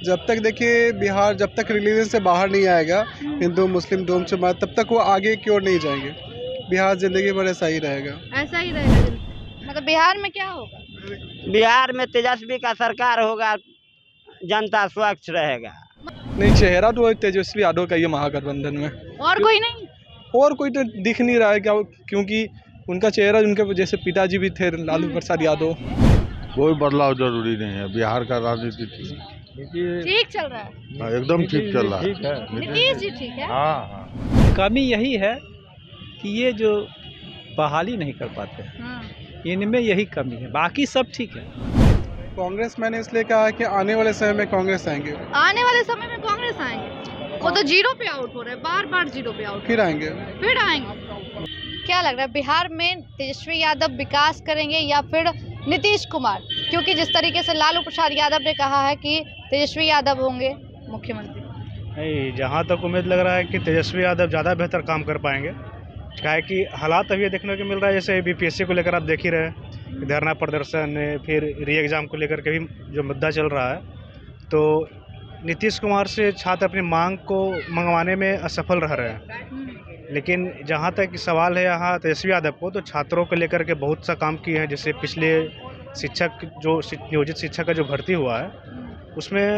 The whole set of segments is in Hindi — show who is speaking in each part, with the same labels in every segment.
Speaker 1: जब तक देखिए बिहार जब तक रिलीजन से बाहर नहीं आएगा, हिंदू मुस्लिम डोम से बाहर, तब तक वो आगे की ओर नहीं जाएंगे। बिहार जिंदगी भर ऐसा ही रहेगा।
Speaker 2: ऐसा ही रहेगा। मतलब बिहार में क्या होगा?
Speaker 3: बिहार में तेजस्वी का सरकार होगा, जनता स्वच्छ रहेगा।
Speaker 4: नहीं, चेहरा तो तेजस्वी यादव का ही है महागठबंधन में।
Speaker 2: और कोई नहीं?
Speaker 4: और कोई तो दिख नहीं रहा है क्या, क्योंकि उनका चेहरा, उनके जैसे पिताजी भी थे लालू प्रसाद यादव।
Speaker 5: कोई बदलाव जरूरी नहीं है। बिहार का राजनीति
Speaker 2: ठीक चल रहा है,
Speaker 5: एकदम ठीक चल रहा है।
Speaker 2: नीतीश जी ठीक है।
Speaker 5: हाँ।
Speaker 6: कमी यही है कि ये जो बहाली नहीं कर पाते हैं, इनमें यही कमी है, बाकी सब ठीक है।
Speaker 1: कांग्रेस मैंने इसलिए कहा कि आने वाले समय में कांग्रेस आएंगे।
Speaker 2: आने वाले समय में कांग्रेस आएंगे? वो तो जीरो पे आउट हो रहे हैं, बार बार जीरो पे आउट।
Speaker 1: फिर आएंगे।
Speaker 2: क्या लग रहा है बिहार में तेजस्वी यादव विकास करेंगे या फिर नीतीश कुमार? क्योंकि जिस तरीके से लालू प्रसाद यादव ने कहा है कि तेजस्वी यादव होंगे मुख्यमंत्री।
Speaker 7: नहीं, जहाँ तक उम्मीद लग रहा है कि तेजस्वी यादव ज़्यादा बेहतर काम कर पाएंगे। क्या है कि हालात अभी देखने को मिल रहा है, जैसे बीपीएससी को लेकर आप देख ही रहे, धरना प्रदर्शन, फिर री एग्ज़ाम को लेकर के भी जो मुद्दा चल रहा है, तो नीतीश कुमार से छात्र अपनी मांग को मंगवाने में असफल रह रहे हैं। लेकिन जहाँ तक सवाल है यहाँ तेजस्वी यादव को, तो छात्रों को लेकर के बहुत सा काम किए हैं। जैसे पिछले शिक्षक जो नियोजित शिक्षक का जो भर्ती हुआ है, उसमें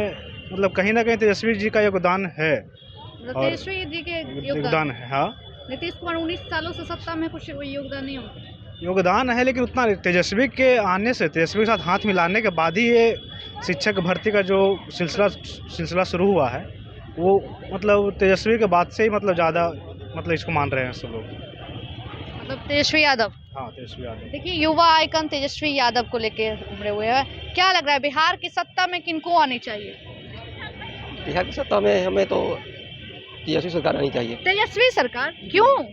Speaker 7: मतलब कहीं ना कहीं तेजस्वी जी का योगदान है।
Speaker 2: तेजस्वी जी के
Speaker 7: योगदान है। हाँ,
Speaker 2: नीतीश कुमार 19 सालों से सत्ता में कुछ योगदान नहीं होगा।
Speaker 7: योगदान है, लेकिन उतना तेजस्वी के आने से, तेजस्वी के साथ हाथ मिलाने के बाद ही ये शिक्षक भर्ती का जो सिलसिला शुरू हुआ है, वो मतलब तेजस्वी के बाद से ही मतलब ज़्यादा मतलब इसको मान रहे हैं सब लोग।
Speaker 2: मतलब तेजस्वी यादव।
Speaker 7: हाँ, तेजस्वी यादव।
Speaker 2: देखिए, युवा आइकन तेजस्वी यादव को लेके उभरे हुए हैं। क्या लग रहा है बिहार की सत्ता में किनको आनी चाहिए?
Speaker 8: बिहार की सत्ता में हमें तो तेजस्वी सरकार आनी चाहिए।
Speaker 2: तेजस्वी सरकार क्यों?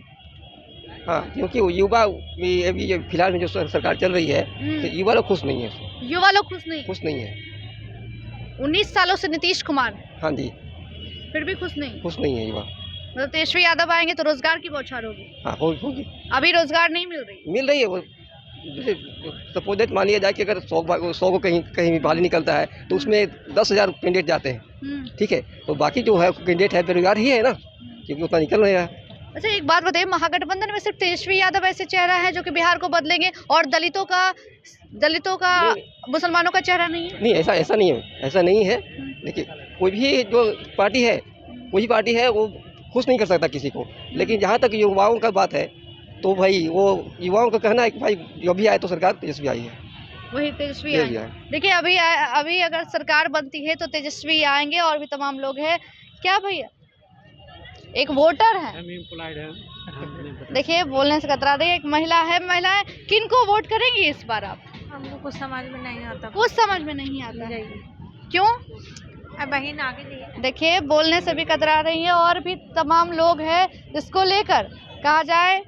Speaker 8: हाँ, क्योंकि युवा अभी फिलहाल में जो सरकार चल रही है, तो युवा लोग खुश नहीं है।
Speaker 2: युवा लोग खुश नहीं
Speaker 8: है।
Speaker 2: 19 सालों से नीतीश कुमार।
Speaker 8: हाँ जी।
Speaker 2: फिर भी खुश नहीं
Speaker 8: है युवा।
Speaker 2: मतलब तेजस्वी यादव आएंगे तो रोजगार की बौछार होगी।
Speaker 8: हाँ, होगी।
Speaker 2: अभी रोजगार नहीं मिल रही है। वो
Speaker 8: जैसे सपोज मान लिया जाए कि अगर 100 को कहीं भी बहाली निकलता है, तो उसमें 10,000 कैंडिडेट जाते हैं। ठीक है, तो बाकी जो है कैंडिडेट है बेरोजगार ही है ना, क्योंकि उतना निकल रहा है।
Speaker 2: अच्छा, एक बात बताइए, महागठबंधन में सिर्फ तेजस्वी यादव ऐसे चेहरा है जो कि बिहार को बदलेंगे और दलितों का मुसलमानों का चेहरा नहीं है?
Speaker 8: नहीं, ऐसा नहीं है। देखिए, कोई भी जो पार्टी है वो खुश नहीं कर सकता किसी को। लेकिन जहाँ तक युवाओं का बात है, तो भाई वो युवाओं का कहना है कि भाई जो भी आए तो सरकार तेजस्वी आई है,
Speaker 2: वही तेजस्वी आए। देखिए, अभी अगर सरकार बनती है तो तेजस्वी आएंगे और भी तमाम लोग हैं। क्या भैया, एक वोटर है, देखिए बोलने से कतरा रही है, एक महिलाएं किनको वोट करेंगी इस बार आप?
Speaker 9: हमको कुछ समझ में नहीं आता।
Speaker 2: क्यों?
Speaker 9: बहन आगे नहीं।
Speaker 2: देखिए, बोलने से भी कतरा रही है और भी तमाम लोग हैं, जिसको लेकर कहा जाए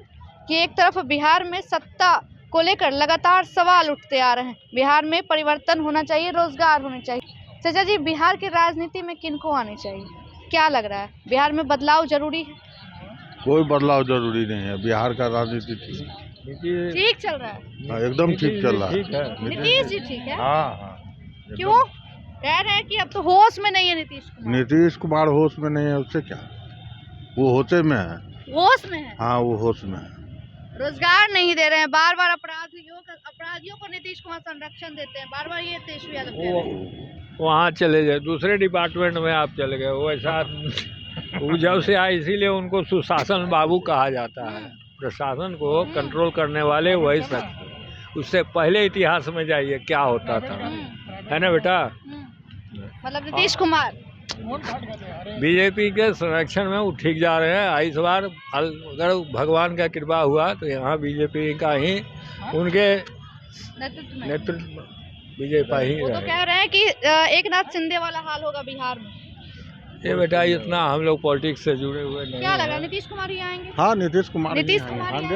Speaker 2: कि एक तरफ बिहार में सत्ता को लेकर लगातार सवाल उठते आ रहे हैं। बिहार में परिवर्तन होना चाहिए, रोजगार होने चाहिए। चाचा जी, बिहार की राजनीति में किनको आनी चाहिए? क्या लग रहा है, बिहार में बदलाव जरूरी है?
Speaker 5: कोई बदलाव जरूरी नहीं है। बिहार का राजनीति
Speaker 2: ठीक चल रहा है।
Speaker 5: एकदम ठीक चल रहा है।
Speaker 2: नीतीश जी ठीक है।
Speaker 5: हाँ।
Speaker 2: क्यों? कह रहे हैं कि अब तो होश में नहीं है
Speaker 5: नीतीश कुमार होश में नहीं है, उससे क्या, वो होते में है।
Speaker 2: होश में है।
Speaker 5: हाँ, वो होश में है।
Speaker 2: रोजगार नहीं दे रहे हैं, बार बार अपराधियों को नीतीश कुमार संरक्षण देते हैं, बार बार ये तेजस्वी यादव।
Speaker 10: वहाँ चले जाए, दूसरे डिपार्टमेंट में आप चले गए, वो ऐसा जब से आए, इसीलिए उनको सुशासन बाबू कहा जाता है। प्रशासन को कंट्रोल करने वाले वही शख्स। उससे पहले इतिहास में जाइए क्या होता था, है ना बेटा?
Speaker 2: मतलब नीतीश कुमार
Speaker 10: बीजेपी के संरक्षण में वो ठीक जा रहे हैं। इस बार अगर भगवान का कृपा हुआ तो यहाँ बीजेपी का ही, उनके नेतृत्व बीजेपी ही।
Speaker 2: वो तो कह रहे हैं कि एक नाथ शिंदे वाला हाल होगा बिहार में।
Speaker 10: ये बेटा इतना हम लोग पॉलिटिक्स से जुड़े हुए नहीं।
Speaker 2: क्या लगा, नीतीश कुमार ही आएंगे?
Speaker 5: हाँ, नीतीश कुमार
Speaker 2: आएंगे।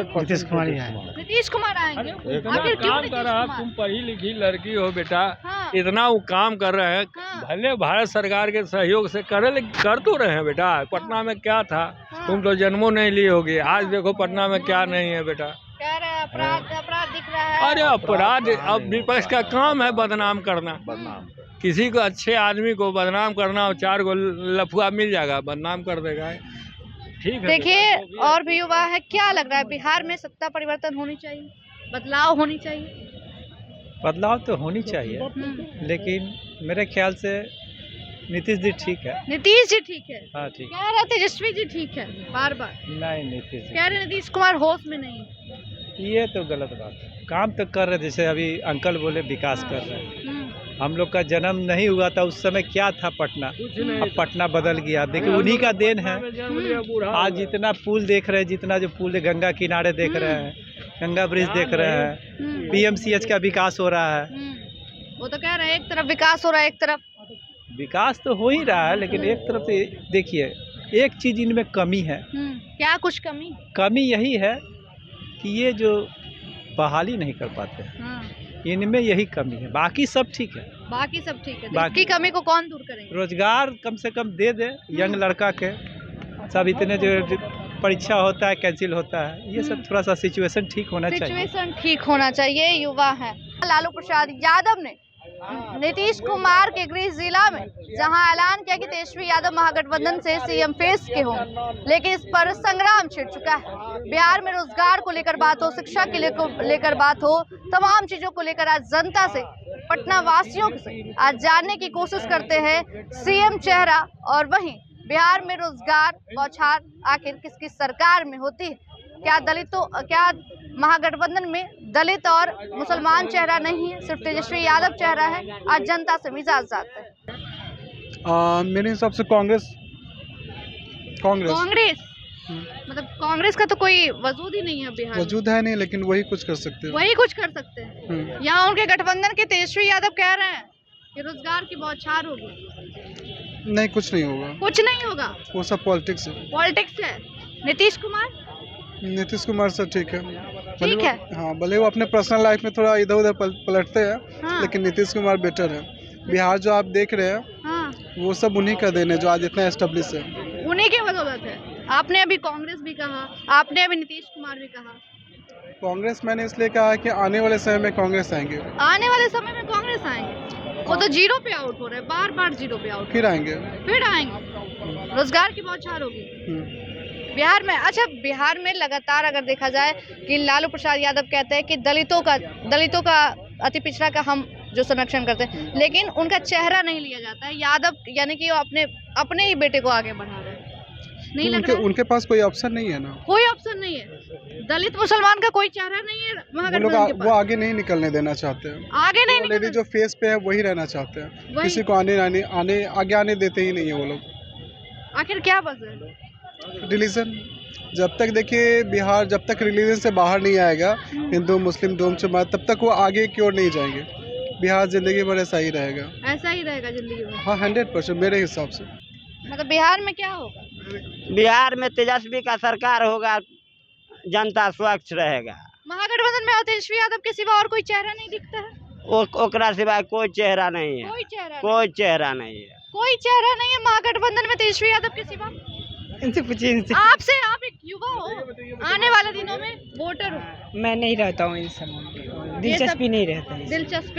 Speaker 10: आखिर काम कर रहा, तुम पढ़ी लिखी लड़की हो बेटा।
Speaker 2: हाँ।
Speaker 10: इतना वो काम कर रहे हैं।
Speaker 2: हाँ।
Speaker 10: भले भारत सरकार के सहयोग से कर तो रहे हैं बेटा। पटना में क्या था, तुम तो जन्मों नहीं ली होगी। आज देखो पटना में क्या नहीं है बेटा।
Speaker 2: कह रहे हैं अपराध दिख रहा है।
Speaker 10: अरे अपराध अब विपक्ष का काम है बदनाम करना। किसी को अच्छे आदमी को बदनाम करना हो, 4 गो लफुआ मिल जाएगा, बदनाम कर देगा। ठीक है।
Speaker 2: देखिए और भी युवा है, क्या लग रहा है बिहार में सत्ता परिवर्तन होनी चाहिए, बदलाव होनी चाहिए?
Speaker 6: बदलाव तो होनी चाहिए, लेकिन मेरे ख्याल से नीतीश जी ठीक है।
Speaker 2: नीतीश जी ठीक है?
Speaker 6: हाँ ठीक।
Speaker 2: कह रहे तेजस्वी जी ठीक है बार बार।
Speaker 6: नहीं, नीतीश जी
Speaker 2: कह रहे नीतीश कुमार होश में नहीं।
Speaker 6: ये तो गलत बात है। काम तो कर रहे, जैसे अभी अंकल बोले विकास कर रहे हैं। हम लोग का जन्म नहीं हुआ था उस समय क्या था पटना, अब पटना बदल गया। देखिए उन्हीं का देन है। आज जितना पुल देख रहे हैं, जितना जो पुल गंगा किनारे देख रहे हैं, गंगा ब्रिज देख रहे हैं, PMCH का विकास हो रहा है।
Speaker 2: वो तो कह रहे हैं एक तरफ विकास हो रहा है, एक तरफ
Speaker 6: विकास तो हो ही रहा है, लेकिन एक तरफ से देखिए एक चीज इनमें कमी है।
Speaker 2: क्या कुछ कमी?
Speaker 6: कमी यही है कि ये जो बहाली नहीं कर पाते हैं, इनमें यही कमी है। बाकी सब ठीक है।
Speaker 2: बाकी सब ठीक है।
Speaker 6: बाकी
Speaker 2: की कमी को कौन दूर करेंगे?
Speaker 6: रोजगार कम से कम दे दे यंग लड़का के। सब इतने जो परीक्षा होता है कैंसिल होता है, ये सब थोड़ा सा सिचुएशन ठीक होना चाहिए।
Speaker 2: सिचुएशन ठीक होना चाहिए। युवा है। लालू प्रसाद यादव ने नीतीश कुमार के गृह जिला में जहां ऐलान किया कि तेजस्वी यादव महागठबंधन से सीएम फेस के हों, लेकिन इस पर संग्राम छिड़ चुका है। बिहार में रोजगार को लेकर बात हो, शिक्षा के लेकर बात हो, तमाम चीजों को लेकर आज जनता से, पटना वासियों से आज जानने की कोशिश करते हैं सीएम चेहरा। और वहीं बिहार में रोजगार बौछार आखिर किसकी सरकार में होती है? क्या महागठबंधन में दलित और मुसलमान चेहरा नहीं है, सिर्फ तेजस्वी यादव चेहरा है? आज जनता से मिजाज जानते हैं।
Speaker 1: मेरे हिसाब से कांग्रेस
Speaker 2: मतलब कांग्रेस का तो कोई वजूद ही नहीं है बिहार में।
Speaker 1: वजूद है नहीं, लेकिन वही कुछ कर सकते हैं।
Speaker 2: वही कुछ कर सकते हैं। यहाँ उनके गठबंधन के तेजस्वी यादव कह रहे हैं कि रोजगार की बौछार होगी।
Speaker 1: नहीं, कुछ नहीं होगा।
Speaker 2: कुछ नहीं होगा,
Speaker 1: वो सब पॉलिटिक्स है।
Speaker 2: पॉलिटिक्स है। नीतीश कुमार
Speaker 1: सर ठीक है।
Speaker 2: ठीक है।
Speaker 1: हाँ, भले वो अपने पर्सनल लाइफ में थोड़ा इधर उधर पलटते हैं, लेकिन नीतीश कुमार बेटर है। बिहार जो आप देख रहे हैं, वो सब उन्हीं का देन है जो आज इतना एस्टेब्लिश है।
Speaker 2: उन्हीं की बदौलत है। आपने अभी कांग्रेस भी कहा, आपने अभी नीतीश कुमार भी कहा।
Speaker 1: कांग्रेस मैंने इसलिए कहा कि आने वाले समय में कांग्रेस आएंगे।
Speaker 2: आने वाले समय में कांग्रेस आएंगे। वो तो जीरो पे आउट हो रहे हैं, बार जीरो पे आउट।
Speaker 1: फिर आएंगे।
Speaker 2: रोजगार की बौछार होगी बिहार में। अच्छा, बिहार में लगातार अगर देखा जाए कि लालू प्रसाद यादव कहते हैं कि दलितों का अति पिछड़ा का हम जो संरक्षण करते हैं, लेकिन उनका चेहरा नहीं लिया जाता है। यादव यानी कि वो अपने ही बेटे को आगे बढ़ा रहे हैं। नहीं लग रहा है?
Speaker 1: उनके पास कोई ऑप्शन नहीं है ना।
Speaker 2: कोई ऑप्शन नहीं है। दलित मुसलमान का कोई चेहरा नहीं है महागठबंधन के पास।
Speaker 1: वो आगे नहीं निकलने देना चाहते हैं।
Speaker 2: आगे नहीं निकलने,
Speaker 1: जो फेस पे है वही रहना चाहते हैं। किसी को आगे आने देते ही नहीं है वो लोग।
Speaker 2: आखिर क्या वजह है?
Speaker 1: रिलीजन। जब तक देखिए बिहार जब तक रिलीजन से बाहर नहीं आएगा, हिंदू मुस्लिम दोनों जमात, तब तक वो आगे की ओर नहीं जाएंगे। बिहार जिंदगी भर ऐसा ही रहेगा।
Speaker 2: ऐसा ही रहेगा जिंदगी में?
Speaker 1: हाँ, 100% मेरे हिसाब से।
Speaker 2: मतलब बिहार में क्या होगा?
Speaker 3: बिहार में तेजस्वी का सरकार होगा, जनता स्वच्छ रहेगा।
Speaker 2: महागठबंधन में तेजस्वी यादव के सिवा और कोई चेहरा नहीं दिखता है?
Speaker 3: ओकरा सिवाय कोई चेहरा नहीं है। कोई चेहरा नहीं है
Speaker 2: महागठबंधन में तेजस्वी यादव के सिवा।
Speaker 11: इनसे पूछिए, इनसे।
Speaker 2: आपसे, आप एक युवा हो, आने वाले दिनों में वोटर हो।
Speaker 11: मैं नहीं रहता हूँ इन सब में, दिलचस्पी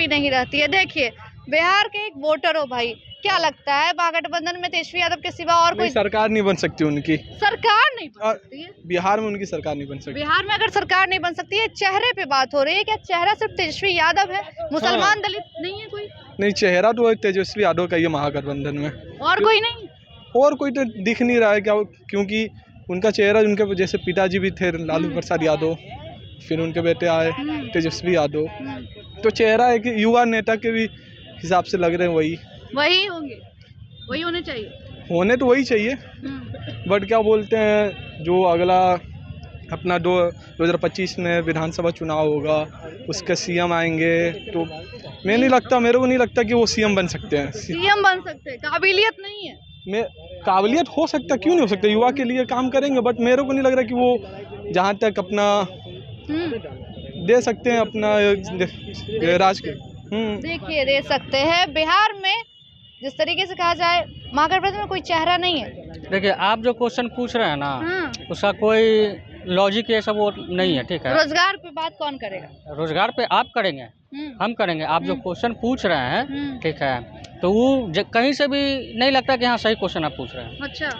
Speaker 11: नहीं रहती है।
Speaker 2: देखिए बिहार के एक वोटर हो भाई, क्या लगता है महागठबंधन में तेजस्वी यादव के सिवा और कोई
Speaker 4: सरकार नहीं बन सकती? उनकी
Speaker 2: सरकार नहीं बन सकती है
Speaker 4: बिहार में। उनकी सरकार नहीं बन सकती
Speaker 2: बिहार में। अगर सरकार नहीं बन सकती है, चेहरे पे बात हो रही है। क्या चेहरा सिर्फ तेजस्वी यादव है? मुसलमान दलित नहीं है कोई?
Speaker 4: नहीं, चेहरा तो तेजस्वी यादव का ही है महागठबंधन में।
Speaker 2: और कोई नहीं?
Speaker 4: और कोई तो दिख नहीं रहा है क्या, क्योंकि उनका चेहरा, उनके जैसे पिताजी भी थे लालू प्रसाद यादव, फिर उनके बेटे आए तेजस्वी यादव, तो चेहरा एक युवा नेता के भी हिसाब से लग रहे हैं
Speaker 2: वही होंगे, वही होने चाहिए।
Speaker 4: होने तो वही चाहिए, बट क्या बोलते हैं, जो अगला अपना 2025 में विधानसभा चुनाव होगा, उसके सीएम आएंगे, तो मेरे को नहीं लगता कि वो सीएम बन सकते हैं।
Speaker 2: काबिलियत नहीं है।
Speaker 4: काबिलियत हो सकता, क्यों नहीं हो सकता? युवा के लिए काम करेंगे, बट मेरे को नहीं लग रहा कि वो जहाँ तक अपना दे सकते हैं अपना राज के।
Speaker 2: देखिए, दे सकते हैं। बिहार में जिस तरीके से कहा जाए महागठबंधन में कोई चेहरा नहीं है।
Speaker 12: देखिए, आप जो क्वेश्चन पूछ रहे हैं ना, उसका कोई लॉजिक ऐसा वो नहीं है। ठीक है,
Speaker 2: रोजगार पे बात कौन करेगा?
Speaker 12: रोजगार पे आप करेंगे, हम करेंगे। आप जो क्वेश्चन पूछ रहे हैं, ठीक है, तो वो कहीं से भी नहीं लगता कि हाँ सही क्वेश्चन आप पूछ रहे हैं।
Speaker 2: अच्छा,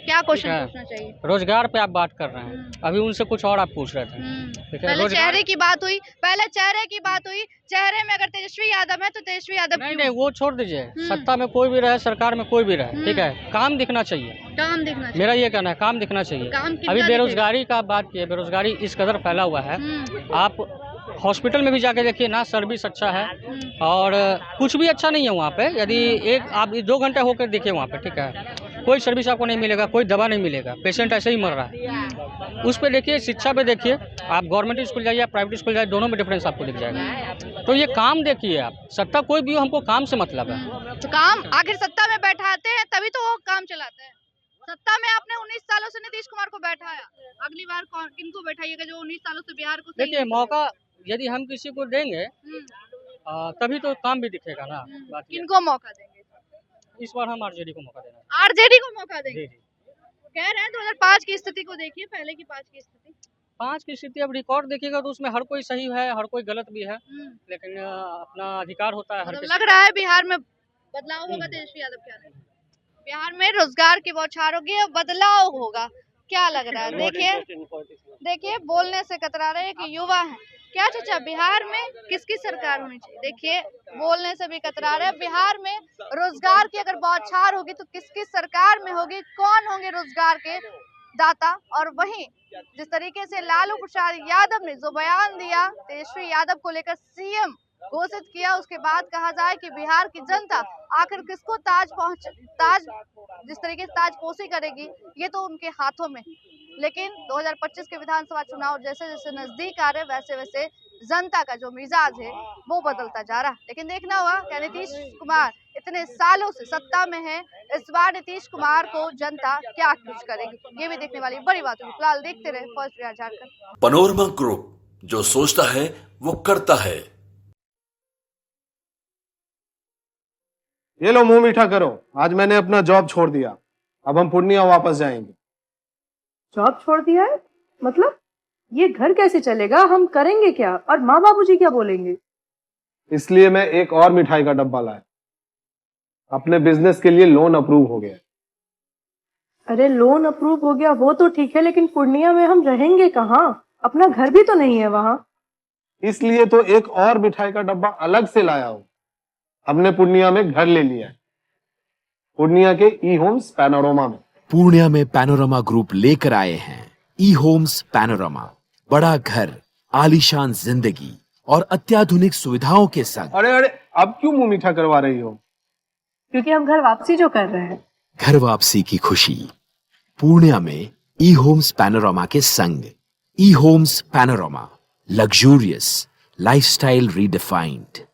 Speaker 2: क्या क्वेश्चन
Speaker 12: ठीक है।
Speaker 2: पूछना चाहिए?
Speaker 12: रोजगार पे आप बात कर रहे हैं, अभी उनसे कुछ और आप पूछ रहे थे। ठीक है,
Speaker 2: पहले चेहरे की बात हुई, पहले चेहरे की बात हुई। चेहरे में अगर तेजस्वी यादव है तो तेजस्वी यादव
Speaker 12: नहीं नहीं, वो छोड़ दीजिए। सत्ता में कोई भी रहे, सरकार में कोई भी रहे, ठीक है, काम दिखना चाहिए।
Speaker 2: काम दिखना चाहिए।
Speaker 12: मेरा ये कहना है, काम दिखना चाहिए।
Speaker 2: काम कितना
Speaker 12: अभी
Speaker 2: दिखेगा?
Speaker 12: बेरोजगारी का आप बात किए, बेरोजगारी इस कदर फैला हुआ है, आप हॉस्पिटल में भी जाके देखिए ना, सर्विस अच्छा है और कुछ भी अच्छा नहीं है वहाँ पे। यदि आप 2 घंटे होकर देखिए वहाँ पे, ठीक है, कोई सर्विस आपको नहीं मिलेगा, कोई दवा नहीं मिलेगा, पेशेंट ऐसे ही मर रहा है। उस पे देखिए, शिक्षा पे देखिए, आप गवर्नमेंट स्कूल जाइए, प्राइवेट स्कूल जाइए, दोनों में डिफरेंस आपको दिख जाएगा। तो ये काम देखिए आप, सत्ता कोई भी हो, हमको काम से मतलब है।
Speaker 2: तो काम आखिर सत्ता में बैठाते हैं तभी तो वो काम चलाते हैं। सत्ता में आपने 19 सालों से नीतीश कुमार को बैठाया, अगली बार किनको बैठाइएगा जो 19 सालों से बिहार को?
Speaker 12: देखिए, मौका यदि हम किसी को देंगे तभी तो काम भी दिखेगा ना। बात
Speaker 2: किनको मौका देंगे?
Speaker 12: इस बार हम आरजेडी को मौका देना।
Speaker 2: आरजेडी को मौका देंगे?
Speaker 12: जी।
Speaker 2: कह रहे हैं 2005 की स्थिति को देखिए, पहले की 5 की स्थिति।
Speaker 12: 5 की स्थिति अब रिकॉर्ड देखिएगा तो उसमें हर कोई सही है, हर कोई गलत भी है, लेकिन अपना अधिकार होता है हर किसी।
Speaker 2: लग रहा है बिहार में बदलाव होगा तेजस्वी यादव के आने से। बिहार में रोजगार की बौछार होगी, बदलाव होगा, क्या लग रहा है? देखिए बोलने से कतरा रहे हैं कि युवा हैं। क्या चाचा, बिहार में किसकी सरकार होनी चाहिए? देखिए बोलने से भी कतरा रहे हैं। बिहार में रोजगार की अगर बौछार होगी तो किसकी सरकार में होगी, कौन होंगे रोजगार के दाता? और वहीं जिस तरीके से लालू प्रसाद यादव ने जो बयान दिया, तेजस्वी यादव को लेकर सीएम घोषित किया, उसके बाद कहा जाए कि बिहार की जनता आखिर किसको ताज जिस तरीके से ताजपोशी करेगी, ये तो उनके हाथों में। लेकिन 2025 के विधानसभा चुनाव जैसे जैसे नजदीक आ रहे, वैसे वैसे जनता का जो मिजाज है वो बदलता जा रहा है। लेकिन देखना होगा क्या नीतीश कुमार इतने सालों से सत्ता में है, इस बार नीतीश कुमार को जनता क्या कुछ करेगी, ये भी देखने वाली बड़ी बात होगी। फिलहाल देखते रहे first Bihar Jharkhand.
Speaker 13: Panorama group, जो सोचता है वो करता है।
Speaker 14: ये लो मुंह मीठा करो, आज मैंने अपना जॉब छोड़ दिया, अब हम पूर्णिया वापस जाएंगे।
Speaker 15: जॉब छोड़ दिया है? मतलब ये घर कैसे चलेगा, हम करेंगे क्या, और माँ बाबूजी क्या बोलेंगे?
Speaker 14: इसलिए मैं एक और मिठाई का डब्बा लाया, अपने बिजनेस के लिए लोन अप्रूव हो गया।
Speaker 15: अरे लोन अप्रूव हो गया वो तो ठीक है, लेकिन पूर्णिया में हम रहेंगे कहाँ? अपना घर भी तो नहीं है वहाँ।
Speaker 14: इसलिए तो एक और मिठाई का डब्बा अलग से लाया हूँ, हमने पूर्णिया में घर ले लिया है, पूर्णिया के ई होम्स पैनोरमा में।
Speaker 16: पूर्णिया में पैनोरमा ग्रुप लेकर आए हैं ई होम्स पैनोरमा, बड़ा घर, आलीशान जिंदगी और अत्याधुनिक सुविधाओं के संग।
Speaker 14: अरे अरे, अब क्यों मुंह मीठा करवा रही हो?
Speaker 15: क्योंकि हम घर वापसी जो कर रहे हैं।
Speaker 16: घर वापसी की खुशी पूर्णिया में ई होम्स पैनोरमा के संग। ई Homes Panorama, luxurious lifestyle redefined.